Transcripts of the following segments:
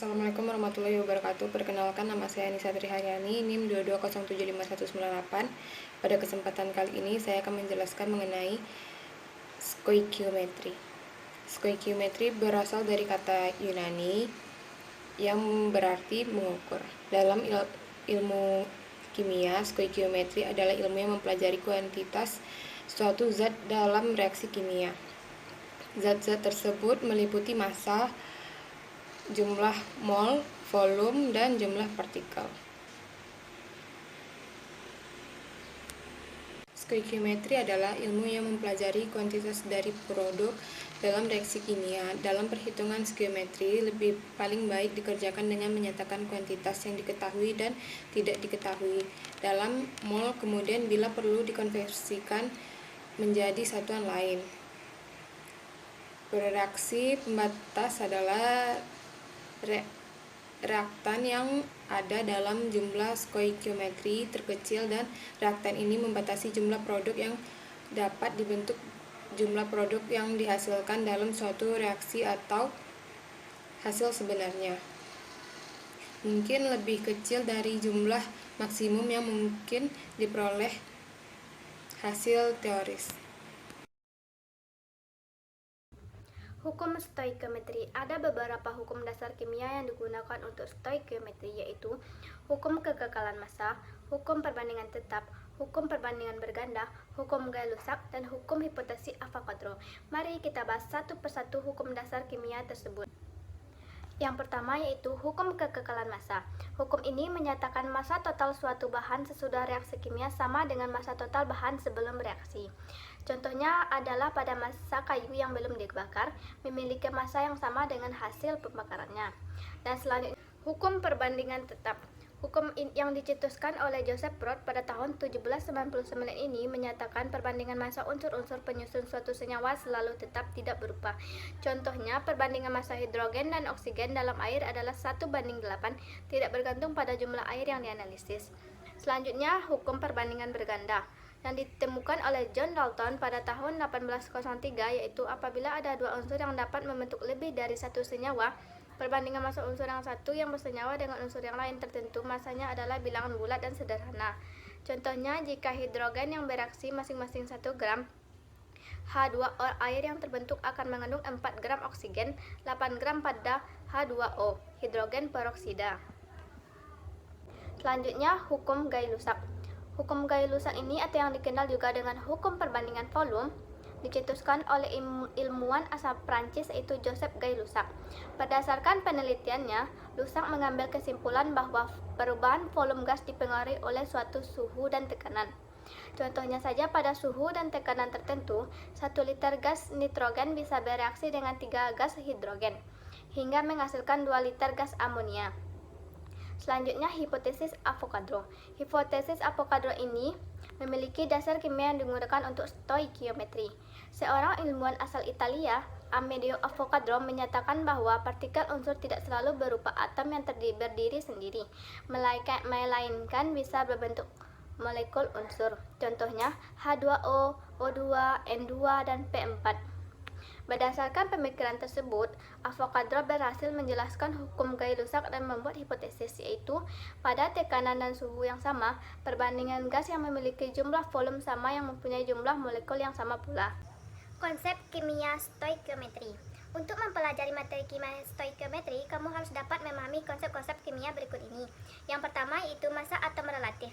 Assalamualaikum warahmatullahi wabarakatuh. Perkenalkan, nama saya Nisa Triharyani, NIM 2207518. Pada kesempatan kali ini saya akan menjelaskan mengenai stoikiometri. Stoikiometri berasal dari kata Yunani yang berarti mengukur. Dalam ilmu kimia, stoikiometri adalah ilmu yang mempelajari kuantitas suatu zat dalam reaksi kimia. Zat-zat tersebut meliputi massa, jumlah mol, volume, dan jumlah partikel. Stoikiometri adalah ilmu yang mempelajari kuantitas dari produk dalam reaksi kimia. Dalam perhitungan stoikiometri, paling baik dikerjakan dengan menyatakan kuantitas yang diketahui dan tidak diketahui dalam mol, kemudian bila perlu dikonversikan menjadi satuan lain. Bereaksi pembatas adalah reaktan yang ada dalam jumlah stoikiometri terkecil, dan reaktan ini membatasi jumlah produk yang dapat dibentuk jumlah produk yang dihasilkan dalam suatu reaksi atau hasil sebenarnya mungkin lebih kecil dari jumlah maksimum yang mungkin diperoleh hasil teoris. Hukum stoikiometri. Ada beberapa hukum dasar kimia yang digunakan untuk stoikiometri, yaitu hukum kekekalan massa, hukum perbandingan tetap, hukum perbandingan berganda, hukum Gay-Lussac, dan hukum hipotesis Avogadro. Mari kita bahas satu persatu hukum dasar kimia tersebut. Yang pertama yaitu hukum kekekalan massa. Hukum ini menyatakan massa total suatu bahan sesudah reaksi kimia sama dengan massa total bahan sebelum reaksi. Contohnya adalah pada massa kayu yang belum dibakar memiliki massa yang sama dengan hasil pembakarannya. Dan selanjutnya hukum perbandingan tetap. Hukum yang dicetuskan oleh Joseph Brod pada tahun 1799 ini menyatakan perbandingan massa unsur-unsur penyusun suatu senyawa selalu tetap tidak berubah. Contohnya, perbandingan massa hidrogen dan oksigen dalam air adalah 1:8, tidak bergantung pada jumlah air yang dianalisis. Selanjutnya, hukum perbandingan berganda yang ditemukan oleh John Dalton pada tahun 1803, yaitu apabila ada dua unsur yang dapat membentuk lebih dari satu senyawa, perbandingan massa unsur yang satu yang bersenyawa dengan unsur yang lain tertentu massanya adalah bilangan bulat dan sederhana. Contohnya, jika hidrogen yang bereaksi masing-masing 1 gram, H2O air yang terbentuk akan mengandung 4 gram oksigen, 8 gram pada H2O, hidrogen peroksida. Selanjutnya, hukum Gay-Lussac. Hukum Gay-Lussac ini atau yang dikenal juga dengan hukum perbandingan volume dicetuskan oleh ilmuwan asal Prancis yaitu Joseph Gay-Lussac. Berdasarkan penelitiannya, Lussac mengambil kesimpulan bahwa perubahan volume gas dipengaruhi oleh suatu suhu dan tekanan. Contohnya saja, pada suhu dan tekanan tertentu, 1 liter gas nitrogen bisa bereaksi dengan 3 gas hidrogen, hingga menghasilkan 2 liter gas amonia. Selanjutnya, hipotesis Avogadro. Hipotesis Avogadro ini memiliki dasar kimia yang digunakan untuk stoikiometri. Seorang ilmuwan asal Italia, Amedeo Avogadro, menyatakan bahwa partikel unsur tidak selalu berupa atom yang berdiri sendiri, melainkan bisa berbentuk molekul unsur. Contohnya H2O, O2, N2, dan P4. Berdasarkan pemikiran tersebut, Avogadro berhasil menjelaskan hukum Gay-Lussac dan membuat hipotesis, yaitu pada tekanan dan suhu yang sama, perbandingan gas yang memiliki jumlah volume sama yang mempunyai jumlah molekul yang sama pula. Konsep kimia stoikiometri. Untuk mempelajari materi kimia stoikiometri, kamu harus dapat memahami konsep-konsep kimia berikut ini. Yang pertama yaitu massa atom relatif.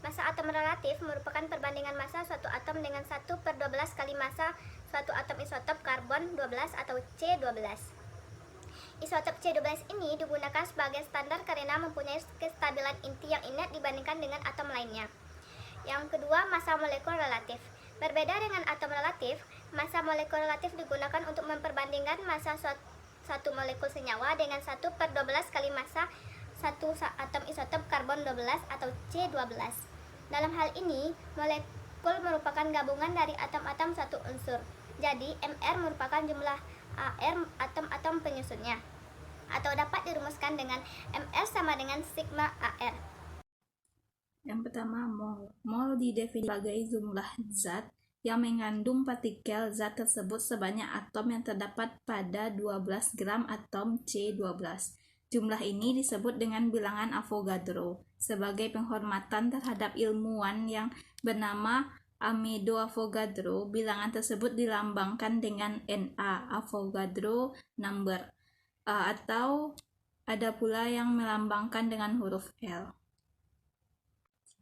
Massa atom relatif merupakan perbandingan massa suatu atom dengan 1/12 kali massa suatu atom isotop karbon 12 atau C12. Isotop C12 ini digunakan sebagai standar karena mempunyai kestabilan inti yang inert dibandingkan dengan atom lainnya. Yang kedua, massa molekul relatif. Berbeda dengan atom relatif, massa molekul relatif digunakan untuk memperbandingkan massa suatu molekul senyawa dengan 1/12 kali massa satu atom isotop karbon 12 atau C12. Dalam hal ini, molekul merupakan gabungan dari atom-atom satu unsur. Jadi, Mr merupakan jumlah Ar atom-atom penyusunnya. Atau dapat dirumuskan dengan Mr sama dengan sigma Ar. Yang pertama, mol. Mol didefinisikan sebagai jumlah zat yang mengandung partikel zat tersebut sebanyak atom yang terdapat pada 12 gram atom C12. Jumlah ini disebut dengan bilangan Avogadro sebagai penghormatan terhadap ilmuwan yang bernama Amedeo Avogadro. Bilangan tersebut dilambangkan dengan Na, Avogadro number, atau ada pula yang melambangkan dengan huruf L.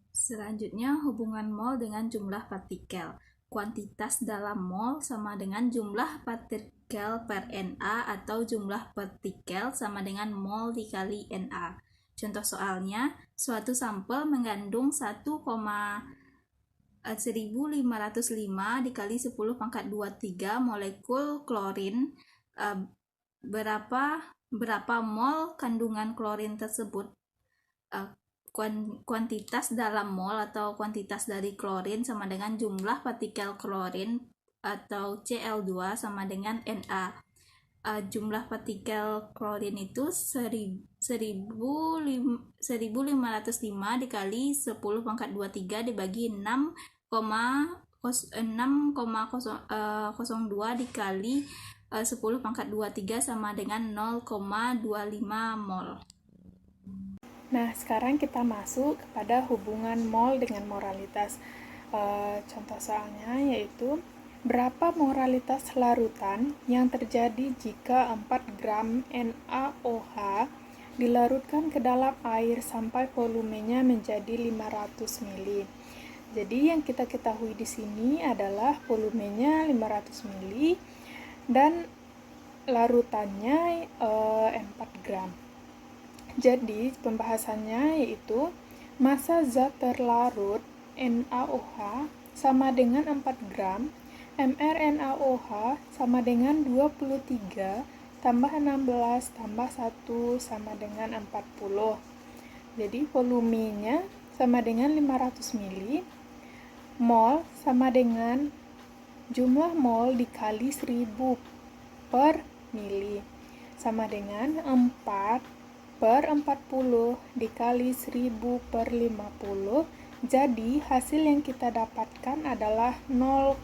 Selanjutnya, hubungan mol dengan jumlah partikel. Kuantitas dalam mol sama dengan jumlah partikel per Na atau jumlah partikel sama dengan mol dikali Na. Contoh soalnya, suatu sampel mengandung 1,1505 dikali 10 pangkat 23 molekul klorin. Berapa mol kandungan klorin tersebut? Kuantitas dalam mol atau kuantitas dari klorin sama dengan jumlah partikel klorin atau Cl2 sama dengan Na. Jumlah partikel klorin itu 1505 dikali 10 pangkat 23 dibagi 6,02 dikali 10 pangkat 23 sama dengan 0,25 mol. Nah, sekarang kita masuk kepada hubungan mol dengan moralitas. Contoh soalnya yaitu, berapa moralitas larutan yang terjadi jika 4 gram NaOH dilarutkan ke dalam air sampai volumenya menjadi 500 ml. Jadi yang kita ketahui di sini adalah volumenya 500 ml dan larutannya 4 gram. Jadi pembahasannya yaitu massa zat terlarut NaOH sama dengan 4 gram, mRNaOH sama dengan 23 tambah 16 tambah 1 sama dengan 40. Jadi volumenya sama dengan 500 ml, mol sama dengan jumlah mol dikali 1000 per mili sama dengan 4 per 40 dikali 1000 per 50. Jadi hasil yang kita dapatkan adalah 0,2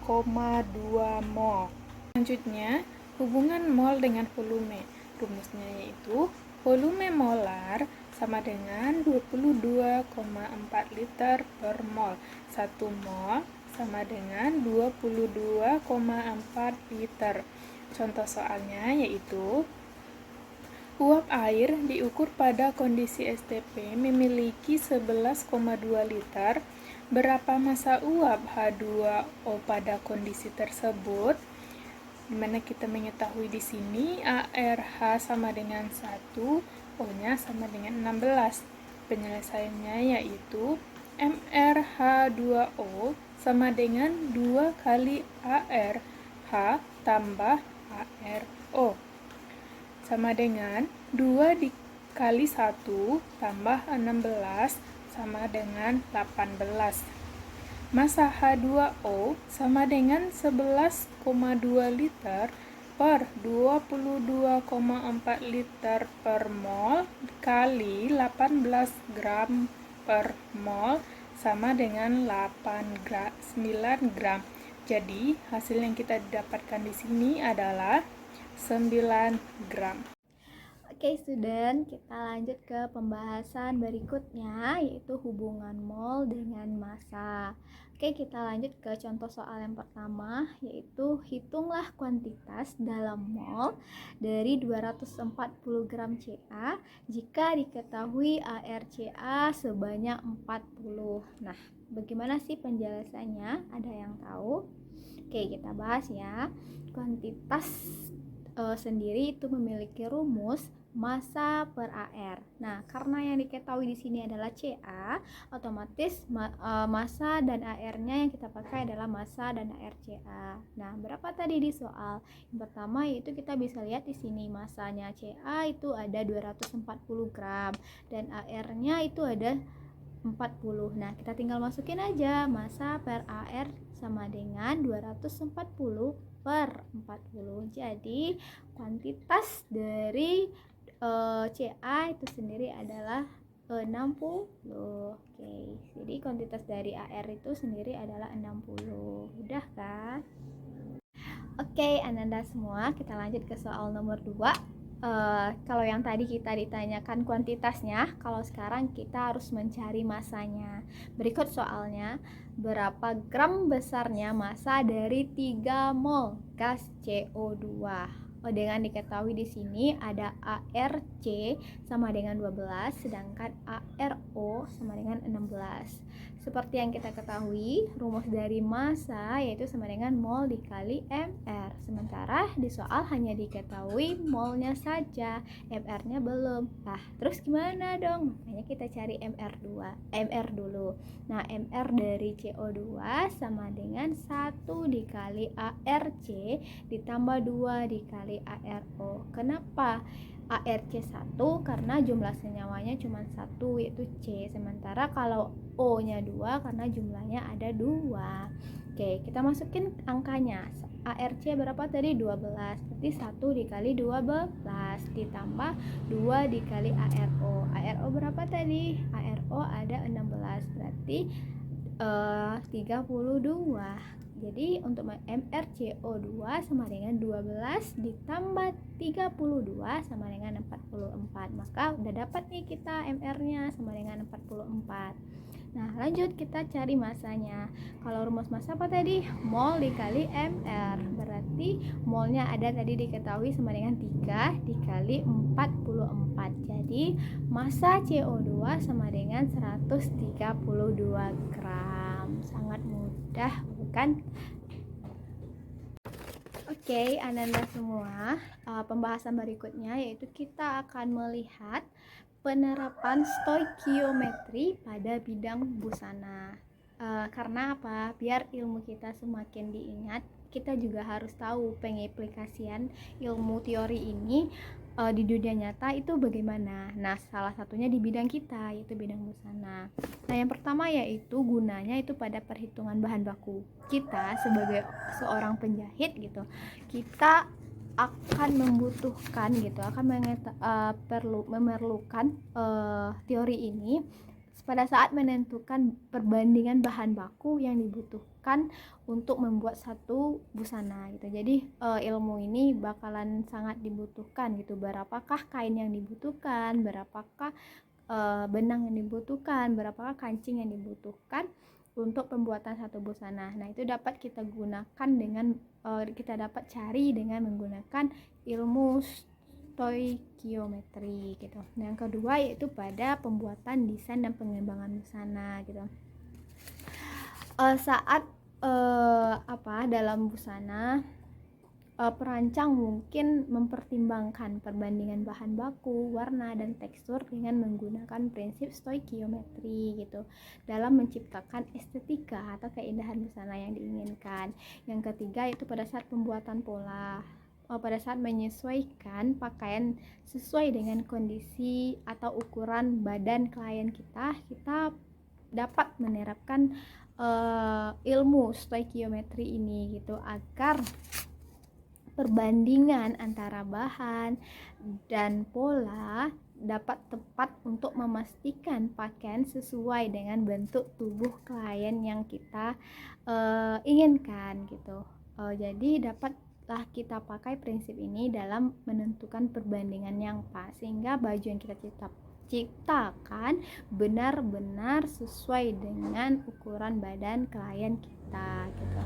mol. Selanjutnya, hubungan mol dengan volume. Rumusnya yaitu volume molar sama dengan 22,4 liter per mol. 1 mol sama dengan 22,4 liter. Contoh soalnya yaitu, uap air diukur pada kondisi STP memiliki 11,2 liter. Berapa massa uap H2O pada kondisi tersebut? Dimana kita mengetahui di sini ARH sama dengan 1, O-nya sama dengan 16. Penyelesaiannya yaitu MrH2O sama dengan 2 kali ARH tambah ARO. Sama dengan 2 dikali 1 tambah 16 sama dengan 18. Massa H2O sama dengan 11,2 liter per 22,4 liter per mol kali 18 gram per mol sama dengan 9 gram. Jadi hasil yang kita dapatkan di sini adalah 9 gram. Oke, student, kita lanjut ke pembahasan berikutnya, yaitu hubungan mol dengan massa. Oke, kita lanjut ke contoh soal yang pertama, yaitu hitunglah kuantitas dalam mol dari 240 gram Ca jika diketahui ArCa sebanyak 40. Nah, bagaimana sih penjelasannya? Ada yang tahu? Oke, kita bahas ya. Kuantitas sendiri itu memiliki rumus massa per Ar. Nah, karena yang diketahui di sini adalah Ca, otomatis massa dan Ar-nya yang kita pakai adalah massa dan ArCa. Nah, berapa tadi di soal? Yang pertama yaitu kita bisa lihat di sini massanya Ca itu ada 240 gram dan Ar-nya itu ada 40. Nah, kita tinggal masukin aja massa per Ar sama dengan 240 per 40. Jadi kuantitas dari Ca itu sendiri adalah 60. Oke. Jadi kuantitas dari Ar itu sendiri adalah 60. Udah kan? Oke, Ananda semua, kita lanjut ke soal nomor 2. Kalau yang tadi kita ditanyakan kuantitasnya, kalau sekarang kita harus mencari masanya. Berikut soalnya, berapa gram besarnya massa dari 3 mol gas CO2? Dengan diketahui di sini ada ARC sama dengan 12, sedangkan ARO sama dengan 16. Seperti yang kita ketahui, rumus dari massa yaitu sama dengan mol dikali mr. Sementara di soal hanya diketahui molnya saja, mr-nya belum. Nah, terus gimana dong? Makanya kita cari mr dulu. Nah, mr dari CO2 sama dengan 1 dikali ARC ditambah 2 dikali ARO. Kenapa? ARC 1 karena jumlah senyawanya cuma 1 yaitu C, sementara kalau O-nya 2 karena jumlahnya ada 2. Oke, kita masukin angkanya. ARC berapa tadi? 12. Berarti 1 dikali 12 ditambah 2 dikali ARO. ARO berapa tadi? ARO ada 16. Berarti 32. Jadi untuk MrCO2 sama dengan 12 ditambah 32 sama dengan 44. Maka udah dapat nih kita MR-nya sama dengan 44. Nah, lanjut kita cari masanya. Kalau rumus massa apa tadi? Mol dikali MR. Berarti molnya ada tadi diketahui sama dengan 3 dikali 44. Jadi massa CO2 sama dengan 132 gram. Sangat mudah, bukan? Oke, Ananda semua, pembahasan berikutnya yaitu kita akan melihat penerapan stoikiometri pada bidang busana. Karena apa? Biar ilmu kita semakin diingat, kita juga harus tahu pengaplikasian ilmu teori ini di dunia nyata itu bagaimana. Nah, salah satunya di bidang kita, yaitu bidang busana. Nah, yang pertama yaitu gunanya itu pada perhitungan bahan baku. Kita sebagai seorang penjahit gitu, kita akan membutuhkan gitu, memerlukan teori ini pada saat menentukan perbandingan bahan baku yang dibutuhkan untuk membuat satu busana gitu. Jadi ilmu ini bakalan sangat dibutuhkan gitu. Berapakah kain yang dibutuhkan, berapakah benang yang dibutuhkan, berapakah kancing yang dibutuhkan untuk pembuatan satu busana. Nah, itu dapat kita gunakan dengan kita dapat cari dengan menggunakan ilmu stoikiometri gitu. Nah, yang kedua yaitu pada pembuatan desain dan pengembangan busana gitu. Saat dalam busana perancang mungkin mempertimbangkan perbandingan bahan baku, warna, dan tekstur dengan menggunakan prinsip stoikiometri gitu dalam menciptakan estetika atau keindahan busana yang diinginkan. Yang ketiga yaitu pada saat pembuatan pola, pada saat menyesuaikan pakaian sesuai dengan kondisi atau ukuran badan klien kita dapat menerapkan ilmu stoikiometri ini gitu agar perbandingan antara bahan dan pola dapat tepat untuk memastikan pakaian sesuai dengan bentuk tubuh klien yang kita inginkan gitu. Jadi dapatlah kita pakai prinsip ini dalam menentukan perbandingan yang pas sehingga baju yang kita ciptakan benar-benar sesuai dengan ukuran badan klien kita gitu.